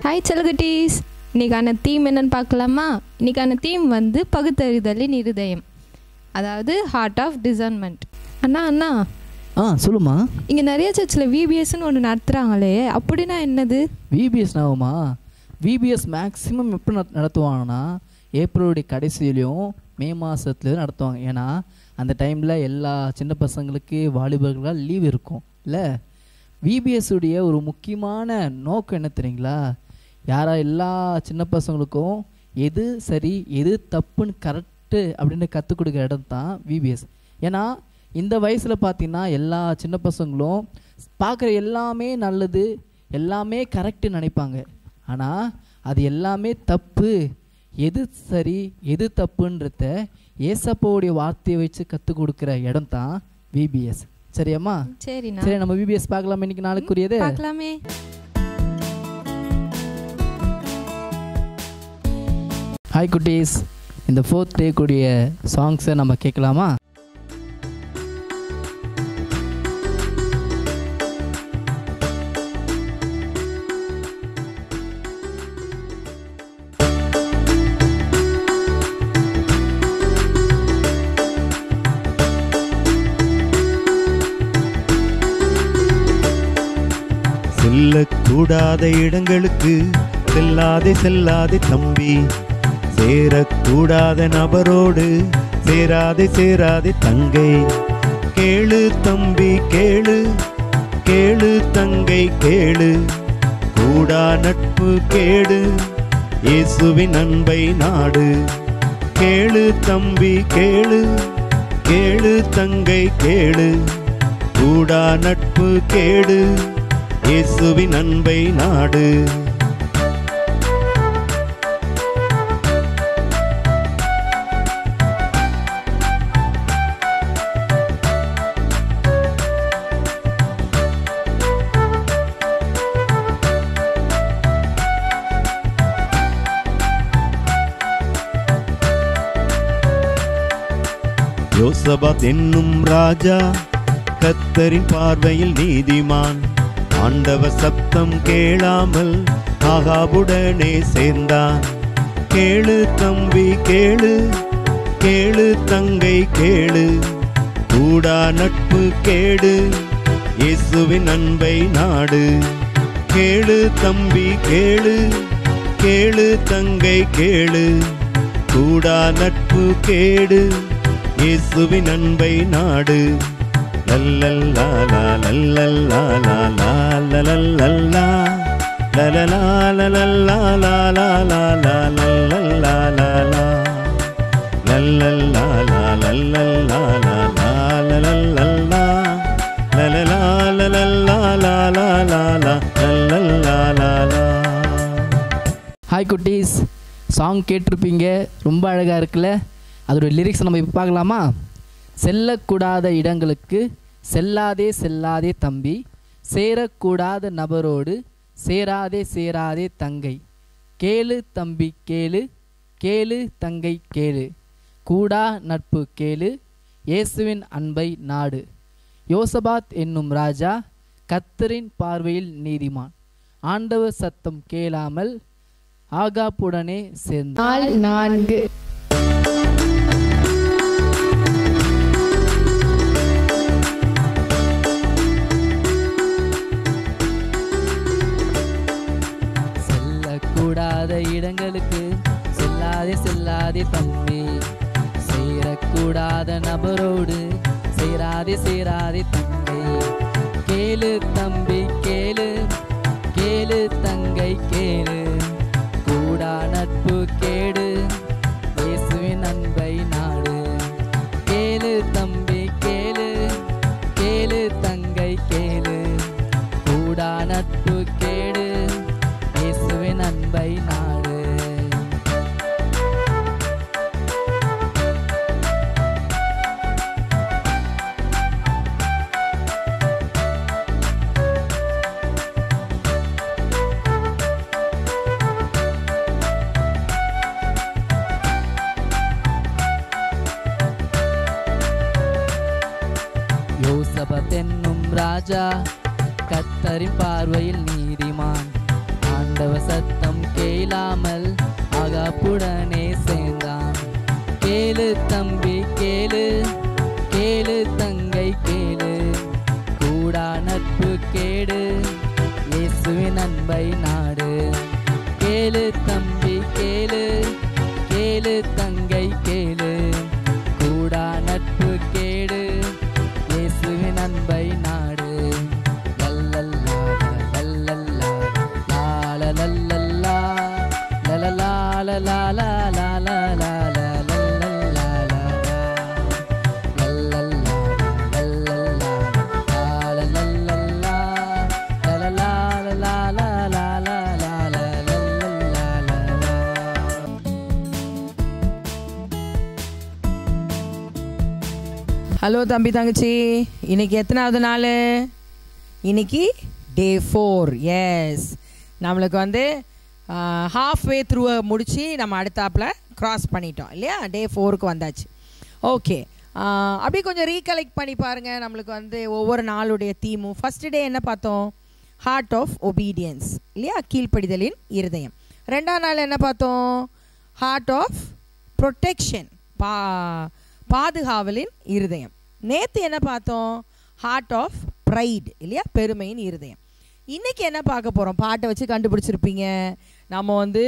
Hi செல்குட்டீஸ், இன்றைக்கான theme என்னென்னு பார்க்கலாமா? இன்றைக்கான தீம் வந்து பகுத்தறிதலின் இருதயம், அதாவது ஹார்ட் ஆஃப் டிசர்ன்மெண்ட். அண்ணா சொல்லுமா. இங்கே நிறைய சர்ச்சில் விபிஎஸ்ன்னு ஒன்று நடத்துகிறாங்களே, அப்படின்னா என்னது? விபிஎஸ் நாவுமா? விபிஎஸ் மேக்ஸிமம் எப்படி நடத்துவாங்கன்னா ஏப்ரலுடைய கடைசியிலையும் மே மாதத்துலேயும் நடத்துவாங்க. ஏன்னா அந்த டைமில் எல்லா சின்ன பசங்களுக்கு வாலிபர்களாக லீவ் இருக்கும் இல்லை. விபிஎஸ்ஸுடைய ஒரு முக்கியமான நோக்கம் என்ன தெரியுங்களா? எல்லா சின்ன பசங்களுக்கும் எது சரி எது தப்புன்னு கரெக்டு அப்படின்னு கற்றுக் கொடுக்குற இடம் தான் விபிஎஸ். ஏன்னா இந்த வயசில் பார்த்தீங்கன்னா எல்லா சின்ன பசங்களும் பார்க்குற எல்லாமே நல்லது, எல்லாமே கரெக்டு நினைப்பாங்க. ஆனால் அது எல்லாமே தப்பு. எது சரி எது தப்புன்றத ஏசப்பாவுடைய வார்த்தையை வச்சு கற்றுக் கொடுக்குற இடம் தான் விபிஎஸ். சரியாம்மா? சரி, நம்ம விபிஎஸ் பார்க்கலாமா? இன்னைக்கு நாளுக்குரியது பார்க்கலாமே. ஹாய் குட்டீஸ், இந்த 4th டே கூடிய சாங்ஸை நம்ம கேட்கலாமா? செல்லக்கூடாத இடங்களுக்கு செல்லாதே தம்பி, சேரக்கூடாத நபரோடு சேராதே தங்கை. கேளு தம்பி கேளு, கேளு தங்கை கேளு, கூடா நட்பு கேடு, இயேசுவின் அன்பை நாடு. கேளு தம்பி கேளு, கேளு தங்கை கேளு, கூடா நட்பு கேடு, இயேசுவின் அன்பை நாடு. யோசபாத் என்னும் ராஜா கர்த்தரின் பார்வையில் நீதிமான். ஆண்டவர் சப்தம் கேளாமல் ஆகாபுடனே சேர்ந்தான். கேளு தம்பி கேளு, கேளு தங்கை கேளு, கூடா நட்பு கேடு, இயேசுவின் அன்பை நாடு. கேளு தம்பி கேளு, கேளு தங்கை கேளு, கூடா நட்பு கேடு, இயேசுவின் அன்பை நாடு. லல்லல்லா லல்லல்லா லல்லல்லா லல்லல்லா லல்லல்லா லல்லல்லா லல்லல்லா லல்லல்லா லல்லல்லா லல்லல்லா லல்லல்லா. ஹாய் குட்டீஸ், சாங் கேட்டிருப்பீங்க, ரொம்ப அழகாக இருக்குல்ல? அதோட லிரிக்ஸ் நம்ம இப்போ பார்க்கலாமா? செல்லக்கூடாத இடங்களுக்கு செல்லாதே தம்பி, சேரக்கூடாத நபரோடு சேராதே தங்கை. கேளு தம்பி கேளு, கேளு தங்கை கேளு, கூடா நட்பு கேளு, இயேசுவின் அன்பை நாடு. யோசபாத் என்னும் ராஜா கர்த்தரின் பார்வையில் நீதிமான். ஆண்டவர் சத்தம் கேளாமல் ஆகாபுடனே சேர்ந்தார். 4 கூடாத இடங்களுக்கு செல்லாதே தம்பி, சேரக்கூடாத நபரோடு சேராதே தங்கை. கேளு தம்பி கேளு, கேளு தங்கை கேளு, கூடா நட்பு கேடு, இயேசுவின் அன்பை நாடு. கேளு தம்பி கேளு, கேளு தங்கை கேளு, கூடா நட்பு கேடு, இயேசுவின் அன்பை நாடு. யோசபாத் என்னும் ராஜா கர்த்தரின் பார்வையில் நீதிமான். ஆண்டவ சத்தம் கேளாமல் ஆகாப்புடனே சேர்ந்தான். கேளு தம்பி கேளு, கேளு தங்கை கேளு, கூடா நட்பு கேடு, இயேசுவின் அன்பை நாடு. கேளு தம்பி கேளு, கேளு தங்கை கேளு, கூடா நட்பு கேடு, இயேசுவின் அன்பை நாடு. லல்லல்லா லல்லல்லா லாலலல்லா லலலா லலலா லலலா ஹலோ தம்பி தங்கச்சி, இன்னைக்கு எத்தனாவது நாள்? இன்னைக்கு டே 4. எஸ், நம்மளுக்கு வந்து ஹாஃப்வே த்ரூவை முடித்து நம்ம அடுத்தாப்பில் க்ராஸ் பண்ணிட்டோம் இல்லையா? டே 4க்கு வந்தாச்சு. ஓகே, அப்படியே கொஞ்சம் ரீகலெக்ட் பண்ணி பாருங்கள். நம்மளுக்கு வந்து ஒவ்வொரு நாளுடைய தீமும். ஃபஸ்ட்டு டே என்ன பார்த்தோம்? ஹார்ட் ஆஃப் ஒபீடியன்ஸ் இல்லையா? கீழ்ப்படிதலின் இருதயம். ரெண்டாம் நாள் என்ன பார்த்தோம்? ஹார்ட் ஆஃப் ப்ரொடெக்ஷன், பாதுகாவலின் இருதயம். நேற்று என்ன பார்த்தோம்? ஹார்ட் ஆஃப் ப்ரைட் இல்லையா? பெருமையின் இருதயம். இன்றைக்கி என்ன பார்க்க போகிறோம்? பாட்டை வச்சு கண்டுபிடிச்சிருப்பீங்க. நம்ம வந்து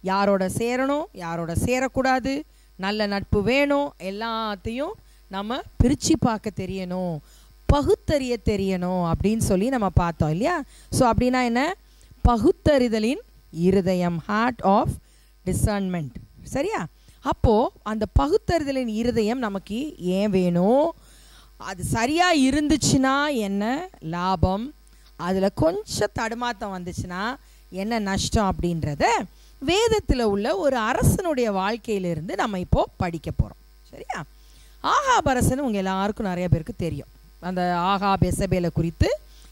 யாரோட சேரணும், யாரோட சேரக்கூடாது, நல்ல நட்பு வேணும், எல்லாத்தையும் நம்ம பிரித்து பார்க்க தெரியணும், பகுத்தறிய தெரியணும் அப்படின்னு சொல்லி நம்ம பார்த்தோம் இல்லையா? ஸோ அப்படின்னா என்ன? பகுத்தறிதலின் இருதயம், ஹார்ட் ஆஃப் டிசர்ன்மெண்ட். சரியா? அப்போது அந்த பகுத்தறிதலின் இருதயம் நமக்கு ஏன் வேணும்? அது சரியாக இருந்துச்சுன்னா என்ன லாபம், அதில் கொஞ்சம் தடுமாற்றம் வந்துச்சுன்னா என்ன நஷ்டம் அப்படின்றத வேதத்தில் உள்ள ஒரு அரசனுடைய வாழ்க்கையிலிருந்து நம்ம இப்போது படிக்க போகிறோம். சரியா? ஆகாப் அரசன் உங்கள் எல்லாருக்கும் நிறைய பேருக்கு தெரியும். அந்த ஆகாப் எசபேலை குறித்து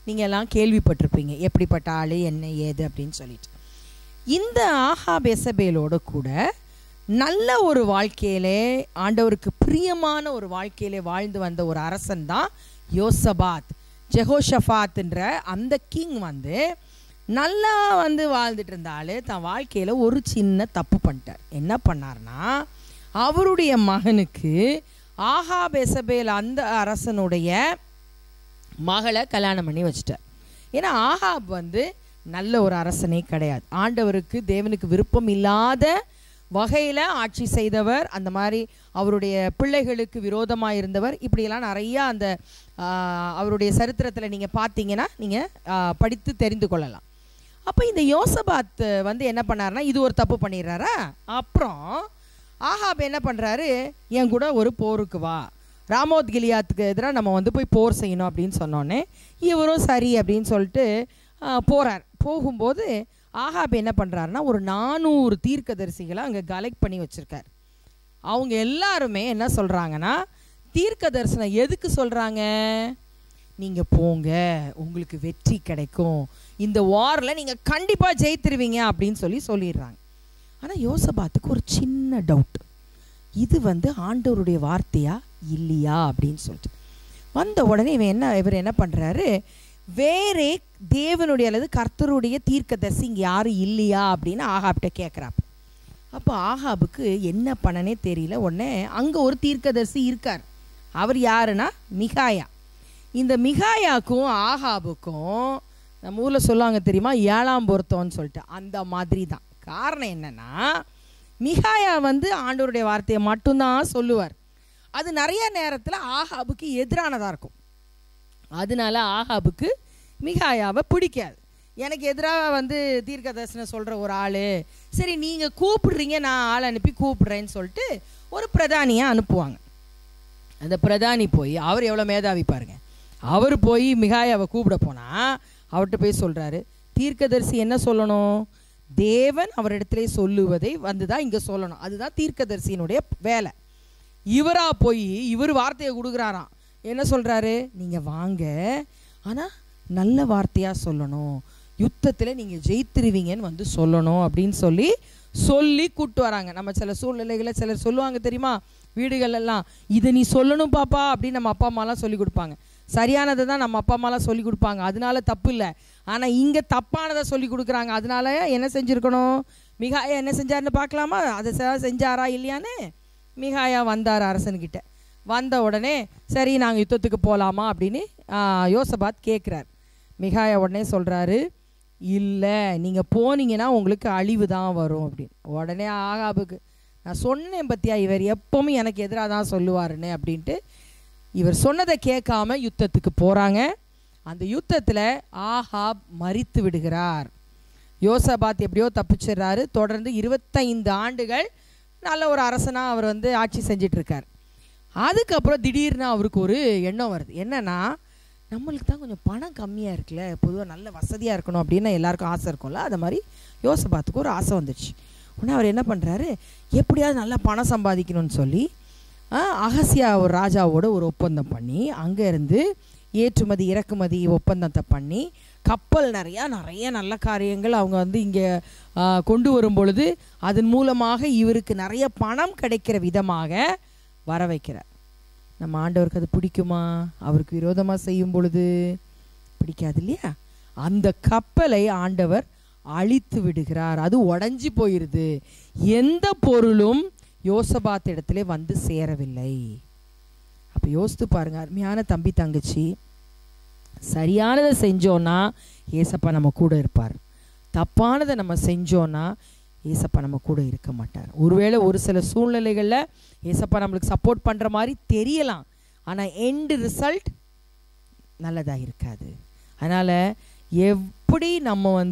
நீங்கள் எல்லாம் கேள்விப்பட்டிருப்பீங்க, எப்படிப்பட்ட ஆள், என்ன ஏது அப்படின்னு சொல்லிட்டு. இந்த ஆகாப் எசபேலோடு கூட நல்ல ஒரு வாழ்க்கையிலே, ஆண்டவருக்கு பிரியமான ஒரு வாழ்க்கையிலே வாழ்ந்து வந்த ஒரு அரசன் தான் யோசபாத். ஜெகோஷபாத்ன்ற அந்த கிங் வந்து நல்லா வந்து வாழ்ந்துட்டு இருந்தாலும் தன் வாழ்க்கையில் ஒரு சின்ன தப்பு பண்ணிட்டார். என்ன பண்ணார்னா, அவருடைய மகனுக்கு ஆகாப் எசபேல் அந்த அரசனுடைய மகளை கல்யாணம் பண்ணி வச்சிட்டார். ஏன்னா ஆகாப் வந்து நல்ல ஒரு அரசனே கிடையாது. ஆண்டவருக்கு, தேவனுக்கு விருப்பம் இல்லாத வகையில் ஆட்சி செய்தவர், அந்த மாதிரி அவருடைய பிள்ளைகளுக்கு விரோதமாக இருந்தவர். இப்படியெல்லாம் நிறையா அந்த அவருடைய சரித்திரத்தில் நீங்கள் பார்த்தீங்கன்னா நீங்கள் படித்து தெரிந்து கொள்ளலாம். அப்போ இந்த யோசபாத் வந்து என்ன பண்ணாருன்னா, இது ஒரு தப்பு பண்ணிடுறாரா. அப்புறம் ஆகாப் என்ன பண்ணுறாரு? என் கூட ஒரு போருக்கு வா, ராமோத் கிலியாத்துக்கு எதிராக நம்ம வந்து போய் போர் செய்யணும் அப்படின்னு சொன்னோன்னே இவரும் சரி அப்படின்னு சொல்லிட்டு போகிறார். போகும்போது ஆகாப் என்ன பண்ணுறாருன்னா, ஒரு 400 தீர்க்கதரிசிகளை அங்கே கலெக்ட் பண்ணி வச்சுருக்கார். அவங்க எல்லாருமே என்ன சொல்கிறாங்கன்னா, தீர்க்க தரிசனம் எதுக்கு சொல்கிறாங்க? நீங்கள் போங்க, உங்களுக்கு வெற்றி கிடைக்கும், இந்த வாரில் நீங்கள் கண்டிப்பாக ஜெயித்திருவீங்க அப்படின்னு சொல்லிடுறாங்க. ஆனால் யோசபாத்துக்கு ஒரு சின்ன டவுட், இது வந்து ஆண்டவருடைய வார்த்தையா இல்லையா அப்படின்னு சொல்லிட்டு வந்த உடனே இவர் என்ன பண்ணுறாரு? வேறே தேவனுடைய அல்லது கர்த்தருடைய தீர்க்கதரிசி இங்கே யாரும் இல்லையா அப்படின்னு ஆகாப்கிட்ட கேட்குறாப்ப. அப்போ ஆகாபுக்கு என்ன பண்ணனே தெரியல. உடனே அங்கே ஒரு தீர்க்கதரிசி இருக்கார். அவர் யாருன்னா மிகாயா. இந்த மிகாயாக்கும் ஆகாபுக்கும் நம்ம ஊரில் சொல்லுவாங்க தெரியுமா, 7ஆம் பொருத்தம்னு சொல்லிட்டு, அந்த மாதிரி தான். காரணம் என்னென்னா, மிகாயா வந்து ஆண்டவருடைய வார்த்தையை மட்டும்தான் சொல்லுவார். அது நிறைய நேரத்தில் ஆகாபுக்கு எதிரானதாக இருக்கும். அதனால ஆகாபுக்கு மிகாயாவை பிடிக்காது. எனக்கு எதிராக வந்து தீர்க்க தரிசனம் சொல்கிற ஒரு ஆள், சரி நீங்கள் கூப்பிடுறீங்க, நான் ஆள் அனுப்பி கூப்பிடுறேன்னு சொல்லிட்டு ஒரு பிரதானியை அனுப்புவாங்க. அந்த பிரதானி போய், அவர் எவ்வளோ மேதாவி பாருங்க, அவர் போய் மிகாயாவை கூப்பிட போனால் அவர்கிட்ட போய் சொல்கிறாரு, தீர்க்கதரிசி என்ன சொல்லணும்? தேவன் அவரிடத்துல சொல்லுவதை வந்து தான் இங்கே சொல்லணும். அதுதான் தீர்க்கதரிசியினுடைய வேலை. இவராக போய் இவர் வார்த்தையை கொடுக்குறாராம். என்ன சொல்கிறாரு? நீங்கள் வாங்க, ஆனால் நல்ல வார்த்தையாக சொல்லணும், யுத்தத்தில் நீங்கள் ஜெயித்திருவீங்கன்னு வந்து சொல்லணும் அப்படின்னு சொல்லி கூப்பிட்டு வராங்க. நம்ம சில சூழ்நிலைகளை சிலர் சொல்லுவாங்க தெரியுமா, வீடுகளெல்லாம், இதை நீ சொல்லணும் பாப்பா அப்படின்னு நம்ம அப்பா அம்மாலாம் சொல்லி கொடுப்பாங்க. சரியானதை தான் நம்ம அப்பா அம்மாலாம் சொல்லி கொடுப்பாங்க, அதனால தப்பு இல்லை. ஆனால் இங்கே தப்பானதை சொல்லி கொடுக்குறாங்க. அதனால என்ன செஞ்சுருக்கணும்? மிகாயா என்ன செஞ்சாருன்னு பார்க்கலாமா? அதை செஞ்சாரா இல்லையான்னு. மிகாயா வந்தார் அரசன்கிட்ட. வந்த உடனே சரி நாங்கள் யுத்தத்துக்கு போகலாமா அப்படின்னு யோசபாத் கேட்குறார். மிகாயா உடனே சொல்கிறாரு, இல்லை நீங்கள் போனீங்கன்னா உங்களுக்கு அழிவு தான் வரும் அப்படின்னு. உடனே ஆகாபுக்கு நான் சொன்னேன் பத்தியா, இவர் எப்பவுமே எனக்கு எதிராக தான் சொல்லுவாருன்னு அப்படின்ட்டு இவர் சொன்னதை கேட்காம யுத்தத்துக்கு போகிறாங்க. அந்த யுத்தத்தில் ஆகாப் மரித்து விடுகிறார். யோசபாத் எப்படியோ தப்பிச்சிடுறாரு. தொடர்ந்து 25 ஆண்டுகள் நல்ல ஒரு அரசனாக அவர் ஆட்சி செஞ்சிட்ருக்கார். அதுக்கப்புறம் திடீர்னு அவருக்கு ஒரு எண்ணம் வருது. என்னன்னா, நம்மளுக்கு தான் கொஞ்சம் பணம் கம்மியாக இருக்குல்ல, பொதுவாக நல்ல வசதியாக இருக்கணும் அப்படின்னு எல்லாருக்கும் ஆசை இருக்கும்ல. அது மாதிரி யோசபாத்துக்கு ஒரு ஆசை வந்துடுச்சு. உடனே அவர் என்ன பண்ணுறாரு, எப்படியாவது நல்லா பணம் சம்பாதிக்கணும்னு சொல்லி அகசியா ஒரு ராஜாவோட ஒரு ஒப்பந்தம் பண்ணி அங்கேருந்து ஏற்றுமதி இறக்குமதி ஒப்பந்தத்தை பண்ணி கப்பல் நிறைய நல்ல காரியங்கள் அவங்க இங்கே கொண்டு வரும் பொழுது அதன் மூலமாக இவருக்கு நிறைய பணம் கிடைக்கிற விதமாக வர வைக்கிறார். நம்ம ஆண்டவருக்கு அது பிடிக்குமா? அவருக்கு விரோதமாக செய்யும் பொழுது பிடிக்காது இல்லையா? அந்த கப்பலை ஆண்டவர் அழித்து விடுகிறார். அது உடஞ்சி போயிடுது. எந்த பொருளும் யோசபாத் இடத்துல வந்து சேரவில்லை. அப்போ யோசித்து பாருங்க அருமையான தம்பி தங்கச்சி, சரியானதை செஞ்சோன்னா ஏசப்பா நம்ம கூட இருப்பார். தப்பானதை நம்ம செஞ்சோன்னா ஏசப்பா நம்ம கூட இருக்க மாட்டார். ஒருவேளை ஒரு சில சூழ்நிலைகளில் ஏசப்பா நம்மளுக்கு சப்போர்ட் பண்ணுற மாதிரி தெரியலாம், ஆனால் எண்டு ரிசல்ட் நல்லதாக இருக்காது. அதனால் எப்படி நம்ம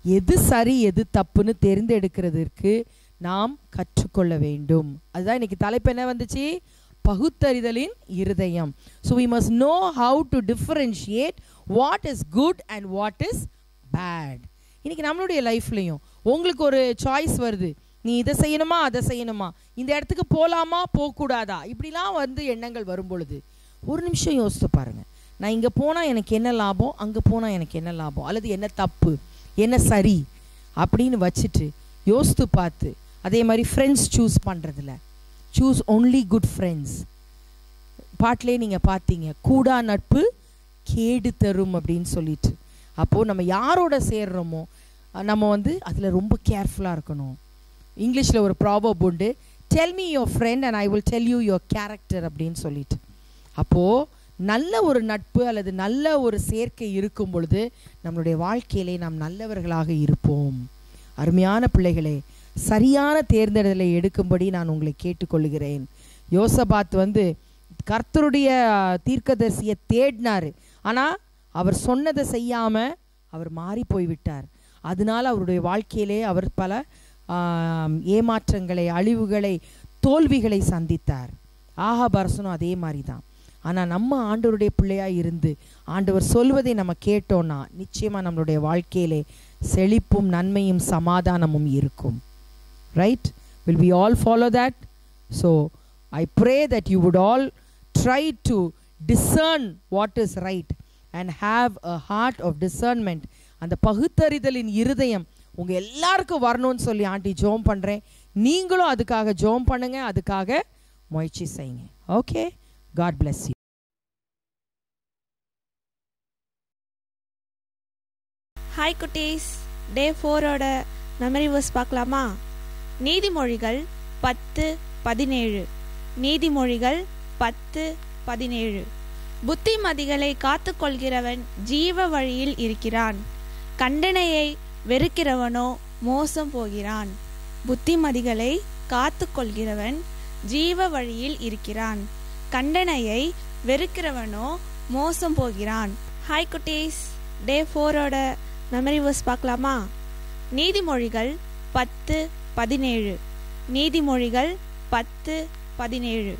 எது சரி எது தப்புன்னு தேர்ந்தெடுக்கிறதுக்கு நாம் கற்றுக்கொள்ள வேண்டும். அதுதான் இன்னைக்கு தலைப்பு என்ன வந்துச்சு? பகுத்தறிதலின் இருதயம். So we must know how to differentiate what is good and what is bad. இன்னைக்கு நம்மளுடைய லைஃப்லையும் உங்களுக்கு ஒரு சாய்ஸ் வருது, நீ இதை செய்யணுமா அதை செய்யணுமா, இந்த இடத்துக்கு போகலாமா போகக்கூடாதா, இப்படிலாம் எண்ணங்கள் வரும் பொழுது ஒரு நிமிஷம் யோசித்து பாருங்க. நான் இங்கே போனால் எனக்கு என்ன லாபம், அங்கே போனால் எனக்கு என்ன லாபம், அல்லது என்ன தப்பு என்ன சரி அப்படின்னு வச்சுட்டு யோசித்து பார்த்து, அதே மாதிரி ஃப்ரெண்ட்ஸ் சூஸ் பண்ணுறதில்ல, சூஸ் ஒன்லி குட் ஃப்ரெண்ட்ஸ். பாட்டிலே நீங்கள் பார்த்தீங்க, கூடா நட்பு கேடு தரும் அப்படின்னு சொல்லிட்டு. அப்போது நம்ம யாரோட சேர்றோமோ நம்ம அதில் ரொம்ப கேர்ஃபுல்லாக இருக்கணும். இங்கிலீஷில் ஒரு ப்ராவர்ப் உண்டு, tell me your friend and I will tell you your character அப்படின்னு சொல்லிட்டு. அப்போது நல்ல ஒரு நட்பு அல்லது நல்ல ஒரு சேர்க்கை இருக்கும் பொழுது நம்மளுடைய வாழ்க்கையிலே நாம் நல்லவர்களாக இருப்போம். அருமையான பிள்ளைகளே, சரியான தேர்ந்தெடுதலை எடுக்கும்படி நான் உங்களை கேட்டுக்கொள்கிறேன். யோசபாத் கர்த்தருடைய தீர்க்கதரிசியை தேடினார், ஆனால் அவர் சொன்னதை செய்யாமல் அவர் மாறி போய்விட்டார். அதனால அவருடைய வாழ்க்கையிலே அவர் பல ஏமாற்றங்களை அழிவுகளை தோல்விகளை சந்தித்தார். ஆகாப் அரசனும் அதே மாதிரி தான். ஆனால் நம்ம ஆண்டவருடைய பிள்ளையாக இருந்து ஆண்டவர் சொல்வதை நம்ம கேட்டோன்னா நிச்சயமாக நம்மளுடைய வாழ்க்கையிலே செழிப்பும் நன்மையும் சமாதானமும் இருக்கும். Right? Will we all follow that? So I pray that you would all try to discern what is right and have a heart of discernment. அந்த பகுத்தறிதலின் இருதயம் உங்க எல்லாருக்கும் வரணும்னு சொல்லி ஆண்டி ஜெபம் பண்றேன். நீங்களும் அதுக்காக ஜெபம் பண்ணுங்க, அதுக்காக முயற்சி செய்யுங்க. Okay, God bless you. Hi குட்டீஸ், டே 4ஓட மெமரி வேர்ஸ் பார்க்கலாமா? நீதிமொழிகள் 10:17. நீதிமொழிகள் 10:17. புத்திமதிகளை காத்து கொள்கிறவன் ஜீவ வழியில் இருக்கிறான், கண்டனையை வெறுக்கிறவனோ மோசம் போகிறான். புத்திமதிகளை காத்து கொள்கிறவன் ஜீவ வழியில் இருக்கிறான், கண்டனையை வெறுக்கிறவனோ மோசம் போகிறான். ஹாய் குட்டீஸ், டே 4ஓட மெமரி வேர்ஸ் பார்க்கலாமா? நீதிமொழிகள் 10:17. நீதிமொழிகள் 10:17.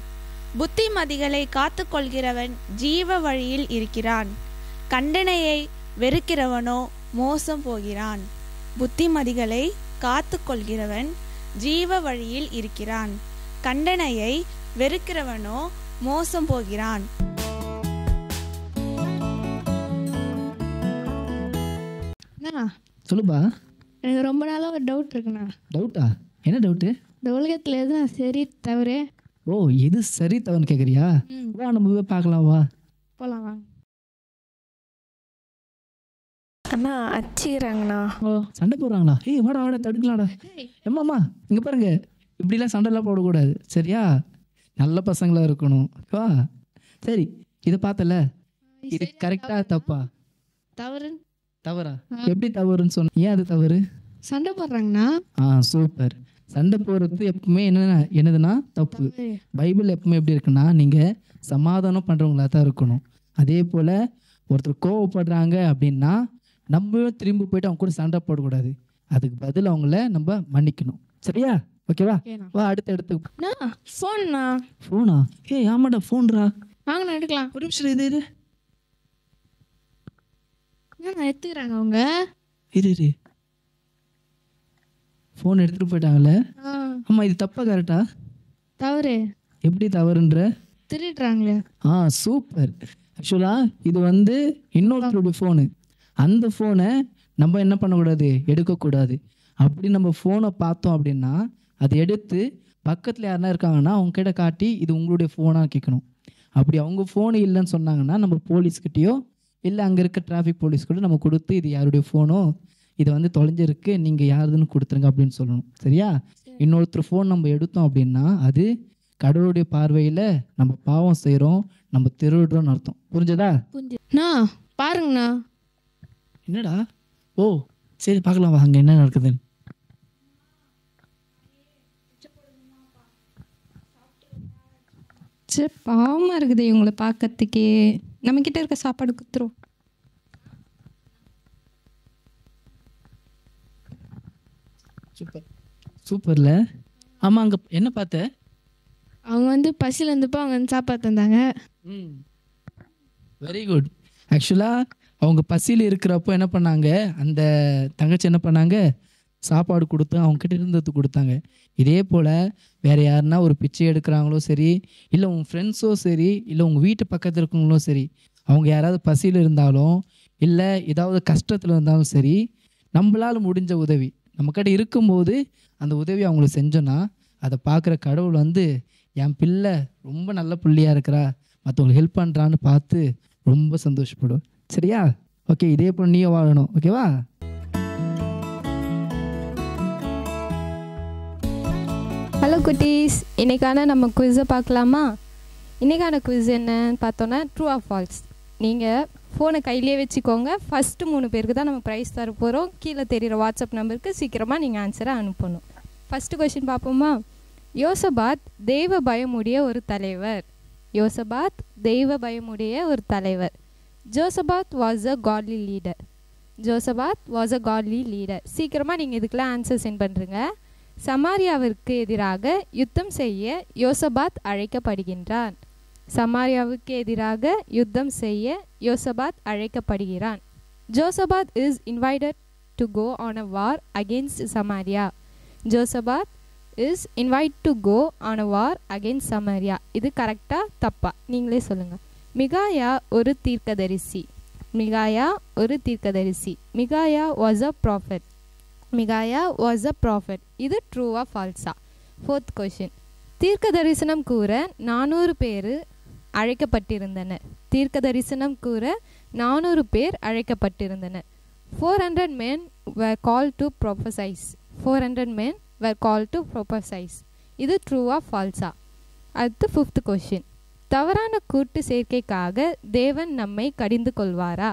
புத்திமதிகளை காத்து கொள்கிறவன் ஜீவ வழியில் இருக்கிறான், கண்டனையை வெறுக்கிறவனோ மோசம் போகிறான். புத்திமதிகளை காத்து கொள்கிறவன் ஜீவ வழியில் இருக்கிறான், கண்டனையை வெறுக்கிறவனோ மோசம் போகிறான். சொல்லுப்பா. எனக்கு ரொம்ப நாளாக ஒரு டவுட் இருக்குண்ணா. டவுட்டா? என்ன டவுட்டு? இந்த உலகத்தில் எது நான் சரி தவறு? ஓ, எது சரி தவறுன்னு கேட்குறியா? வா நம்ம போய் பார்க்கலாம், வா போகலாம் வாங்க. அண்ணா அடிச்சுக்கிறாங்கண்ணா. ஓ சண்டை போடுறாங்களா? ஏய் வாடா வாடா தடுக்கலாம்டா. எம்மாம்மா இங்கே பாருங்க, இப்படிலாம் சண்டைலாம் போடக்கூடாது சரியா? நல்ல பசங்களாக இருக்கணும் வா. சரி இதை பார்த்தல, இது கரெக்டாக தப்பா? தவறு. தவறா? எப்படி தவறுன்னு சொன்ன? ஏன் அது தவறு? சண்டை போடுறாங்கண்ணா. சூப்பர். சண்டை போடுறது எப்பவுமே என்னதுன்னா தப்பு. பைபிள் எப்பவுமே எப்படி இருக்குன்னா நீங்கள் சமாதானம் பண்ணுறவங்களா தான் இருக்கணும். அதே போல் ஒருத்தர் கோவப்படுறாங்க அப்படின்னா நம்ம திரும்பி போயிட்டு அவங்க கூட சண்டை போடக்கூடாது. அதுக்கு பதில் அவங்கள நம்ம மன்னிக்கணும் சரியா? ஓகேவா? வா அடுத்த இடத்துக்கு. ஃபோன்ண்ணா. ஃபோனா? ஏய் ஆமாடா ஃபோன்ரா. வாங்கண்ணா எடுக்கலாம். ஒரு நிமிஷம் இது என்னண்ணா எடுத்துக்கிறாங்க அவங்க? இரு ஃபோன் எடுத்துகிட்டு போயிட்டாங்களே. ஆமாம் இது தப்பா கரெக்டா? தவறு. எப்படி தவறுன்ற? திருடுறாங்களே. சூப்பர். ஆக்சுவலாக இது இன்னொருத்தருடைய ஃபோனு. அந்த ஃபோனை நம்ம என்ன பண்ணக்கூடாது, எடுக்கக்கூடாது. அப்படி நம்ம ஃபோனை பார்த்தோம் அப்படின்னா அதை எடுத்து பக்கத்தில் யாருனா இருக்காங்கன்னா அவங்க கிட்ட காட்டி இது உங்களுடைய ஃபோனாக கேட்கணும். அப்படி அவங்க ஃபோனு இல்லைன்னு சொன்னாங்கன்னா நம்ம போலீஸ்கிட்டயோ இல்லை அங்கே இருக்க டிராஃபிக் போலீஸ்கிட்ட நம்ம கொடுத்து இது யாருடைய ஃபோனோ, இது தொலைஞ்சிருக்கு, நீங்கள் யாருதுன்னு கொடுத்துருங்க அப்படின்னு சொல்லணும் சரியா? இன்னொருத்தர் ஃபோன் நம்ம எடுத்தோம் அப்படின்னா அது கடவுளுடைய பார்வையில் நம்ம பாவம் செய்கிறோம், நம்ம திருடுறோம்னு அர்த்தம். புரிஞ்சதா? புரிஞ்சுண்ணா. பாருங்கண்ணா. என்னடா? ஓ சரி பார்க்கலாம் வா அங்கே என்ன நடக்குதுன்னு. சரி பாவமாக இருக்குது இவங்களை பார்க்கறதுக்கே. நம்மக்கிட்ட இருக்க சாப்பாடு குத்துரும். சூப்பர் சூப்பர்ல. ஆமாம் அங்கே என்ன பார்த்த? அவங்க பசியில் இருந்தப்போ அவங்க சாப்பாடு தந்தாங்க. Very good. ஆக்சுவலாக அவங்க பசியில் இருக்கிறப்போ என்ன பண்ணாங்க, அந்த தங்கச்சி என்ன பண்ணாங்க, சாப்பாடு கொடுத்து அவங்ககிட்ட இருந்தது கொடுத்தாங்க. இதே போல் வேறு யாருன்னா ஒரு பிச்சை எடுக்கிறாங்களோ சரி, இல்லை உங்கள் ஃப்ரெண்ட்ஸோ சரி, இல்லை உங்கள் வீட்டு பக்கத்தில் இருக்கவங்களோ சரி, அவங்க யாராவது பசியில் இருந்தாலும் இல்லை ஏதாவது கஷ்டத்தில் இருந்தாலும் சரி, நம்மளால் முடிஞ்ச உதவி நம்மக்கிட்ட இருக்கும்போது அந்த உதவி அவங்களுக்கு செஞ்சோன்னா அதை பார்க்குற கடவுள் என் பிள்ளை ரொம்ப நல்ல பிள்ளையாக இருக்கிறா, மற்றவங்களுக்கு ஹெல்ப் பண்ணுறான்னு பார்த்து ரொம்ப சந்தோஷப்படும் சரியா? ஓகே இதே போல் நீயும் வாழணும் ஓகேவா? ஹலோ குட்டீஸ், இன்றைக்கான நம்ம குவிஸை பார்க்கலாமா? இன்றைக்கான குவிஸ் என்னன்னு பார்த்தோன்னா ட்ரூ ஆர் ஃபால்ஸ். நீங்கள் ஃபோனை கையிலே வச்சுக்கோங்க. ஃபஸ்ட்டு 3 பேருக்கு தான் நம்ம ப்ரைஸ் தர போகிறோம். கீழே தெரிகிற வாட்ஸ்அப் நம்பருக்கு சீக்கிரமாக நீங்கள் ஆன்சரை அனுப்பணும். ஃபஸ்ட்டு கொஷின் பார்ப்போமா? யோசபாத் தெய்வ பயமுடைய ஒரு தலைவர். யோசபாத் தெய்வ பயமுடைய ஒரு தலைவர். Jehoshaphat was a godly leader. Jehoshaphat was a godly leader. சீக்கிரமாக நீங்கள் இதுக்கெல்லாம் ஆன்சர் சென்ட் பண்ணுறீங்க. சமாரியாவிற்கு எதிராக யுத்தம் செய்ய யோசபாத் அழைக்கப்படுகின்றான். சமாரியாவுக்கு எதிராக யுத்தம் செய்ய யோசபாத் அழைக்கப்படுகிறான். Jehoshaphat is invited to go on a war against Samaria. Jehoshaphat is invite to go on a war against Samaria. இது கரெக்டாக தப்பா நீங்களே சொல்லுங்கள். மிகாயா ஒரு தீர்க்கதரிசி. மிகாயா ஒரு தீர்க்கதரிசி. Micaiah was a prophet. Micaiah was a prophet. இது ட்ரூவா ஃபால்ஸா? 4th question. தீர்க்க தரிசனம் கூற 400 பேர் அழைக்கப்பட்டிருந்தனர். தீர்க்க தரிசனம் கூற 400 பேர் அழைக்கப்பட்டிருந்தனர். 400 men were called to prophesy. 400 men were called to prophesy. இது ட்ரூவா ஃபால்ஸா? அடுத்து 5th கொஷின். தவறான கூட்டு சேர்க்கைக்காக தேவன் நம்மை கடிந்து கொள்வாரா?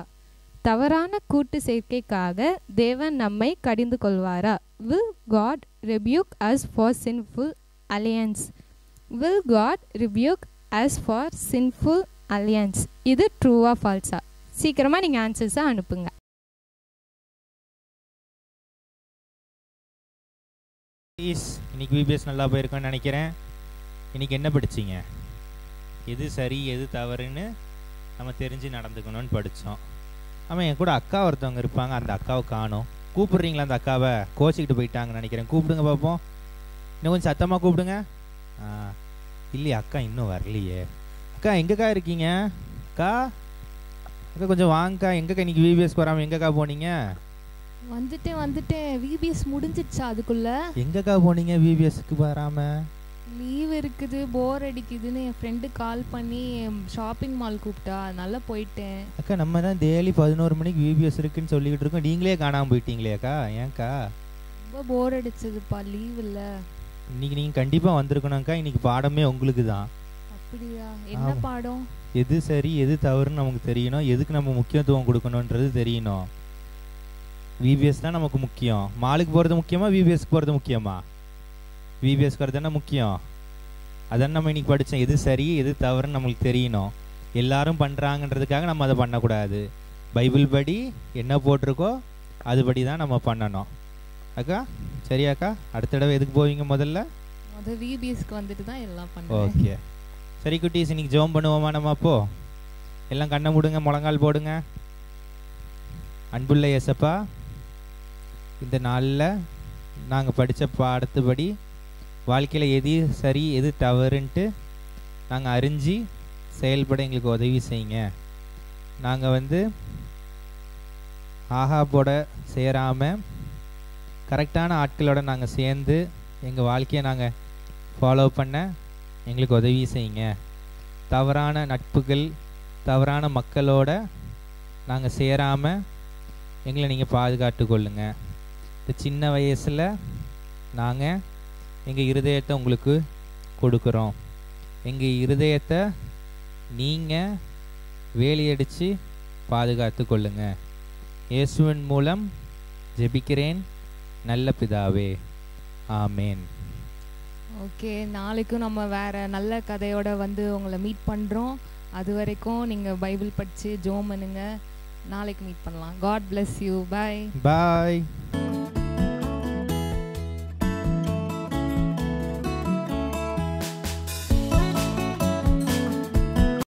தவறான கூட்டு சேர்க்கைக்காக தேவன் நம்மை கடிந்து கொள்வாரா? Will God rebuke us for sinful alliance? Will God rebuke us for sinful alliance? இது ட்ரூவா ஃபால்ஸா? சீக்கிரமாக நீங்கள் ஆன்சர்ஸை அனுப்புங்க. இன்னைக்கு விபிஎஸ் நல்லா போயிருக்கோன்னு நினைக்கிறேன். இன்னைக்கு என்ன படிச்சிங்க? எது சரி எது தவறுன்னு நம்ம தெரிஞ்சு நடந்துக்கணும்னு படித்தோம். ஆமாம், என் கூட அக்கா ஒருத்தவங்க இருப்பாங்க. அந்த அக்காவை காணோம். கூப்பிட்றீங்களா? அந்த அக்காவை கோச்சிக்கிட்டு போயிட்டாங்கன்னு நினைக்கிறேன். கூப்பிடுங்க பார்ப்போம். இன்னும் கொஞ்சம் சத்தமாக கூப்பிடுங்க. இல்லையா, அக்கா இன்னும் வரலையே. அக்கா எங்கக்கா இருக்கீங்க? அக்கா அக்கா கொஞ்சம் வாங்கக்கா. எங்கக்கா இன்னைக்கு விபிஎஸ்க்கு வராமல் எங்கக்கா போனீங்க? வந்துட்டேன். விபிஎஸ் முடிஞ்சிடுச்சா அதுக்குள்ள? எங்கக்கா போனீங்க விபிஎஸ்க்கு வராமல்? லீவ் இருக்குது, போர் அடிக்குதுன்னு என் ஃப்ரெண்டு கால் பண்ணி ஷாப்பிங் மால் கூப்பிட்டா, அதனால போயிட்டேன். அக்கா நம்ம தான் டெய்லி 11 மணிக்கு விபிஎஸ் இருக்குன்னு சொல்லிக்கிட்டு இருக்கோம், நீங்களே காணாமல் போயிட்டீங்களே அக்கா. ஏன்க்கா? ரொம்ப போர் அடிச்சதுப்பா, லீவ் இல்லை. இன்னைக்கு நீங்கள் கண்டிப்பாக வந்திருக்கணும்க்கா. இன்னைக்கு பாடமே உங்களுக்கு தான். அப்படியா? என்ன பாடம்? எது சரி எது தவறுன்னு நமக்கு தெரியணும், எதுக்கு நம்ம முக்கியத்துவம் கொடுக்கணுன்றது தெரியணும். விபிஎஸ் தான் நமக்கு முக்கியம். மாலுக்கு போகிறது முக்கியமா, விபிஎஸ்க்கு போகிறது முக்கியமா? விபிஎஸ்க்கு வரது தானே முக்கியம். அதான் நம்ம இன்னைக்கு படித்தோம், எது சரி எது தவறுன்னு நம்மளுக்கு தெரியணும். எல்லாரும் பண்ணுறாங்கன்றதுக்காக நம்ம அதை பண்ணக்கூடாது. பைபிள் படி என்ன போட்டிருக்கோ அதுபடி தான் நம்ம பண்ணணும். அக்கா சரியாக்கா? அடுத்த தடவை எதுக்கு போவீங்க? முதல்ல விபிஎஸ்க்கு வந்துட்டு தான் எல்லாம் பண்ணுவேன். ஓகே சரி குட்டீஸ், இன்னைக்கு ஜெபம் பண்ணுவோமா நம்ம? அப்போ எல்லாம் கண்ணை மூடுங்க, முழங்கால் போடுங்க. அன்புள்ள இயேசப்பா, இந்த நாளில் நாங்கள் படித்த பாடத்துபடி வாழ்க்கையில் எது சரி எது தவறுன்ட்டு நாங்கள் அறிஞ்சு செயல்பட எங்களுக்கு உதவி செய்யுங்க. நாங்கள் ஆஹாபோட சேராமல் கரெக்டான ஆட்களோட நாங்கள் சேர்ந்து எங்கள் வாழ்க்கையை நாங்கள் ஃபாலோ பண்ண எங்களுக்கு உதவி செய்யுங்க. தவறான நட்புகள் தவறான மக்களோட நாங்கள் சேராமல் எங்களை நீங்கள் பாதுகாத்து கொள்ளுங்க. இந்த சின்ன வயசில் நாங்கள் எங்கள் இருதயத்தை உங்களுக்கு கொடுக்குறோம். எங்கள் இருதயத்தை நீங்கள் வேலியடித்து பாதுகாத்து கொள்ளுங்க. இயேசுவின் மூலம் ஜெபிக்கிறேன் நல்ல பிதாவே, ஆமேன். ஓகே, நாளைக்கும் நம்ம வேற நல்ல கதையோட உங்களை மீட் பண்ணுறோம். அது வரைக்கும் நீங்கள் பைபிள் படித்து ஜெபம் பண்ணுங்க. நாளைக்கு மீட் பண்ணலாம். God bless you. Bye. Bye.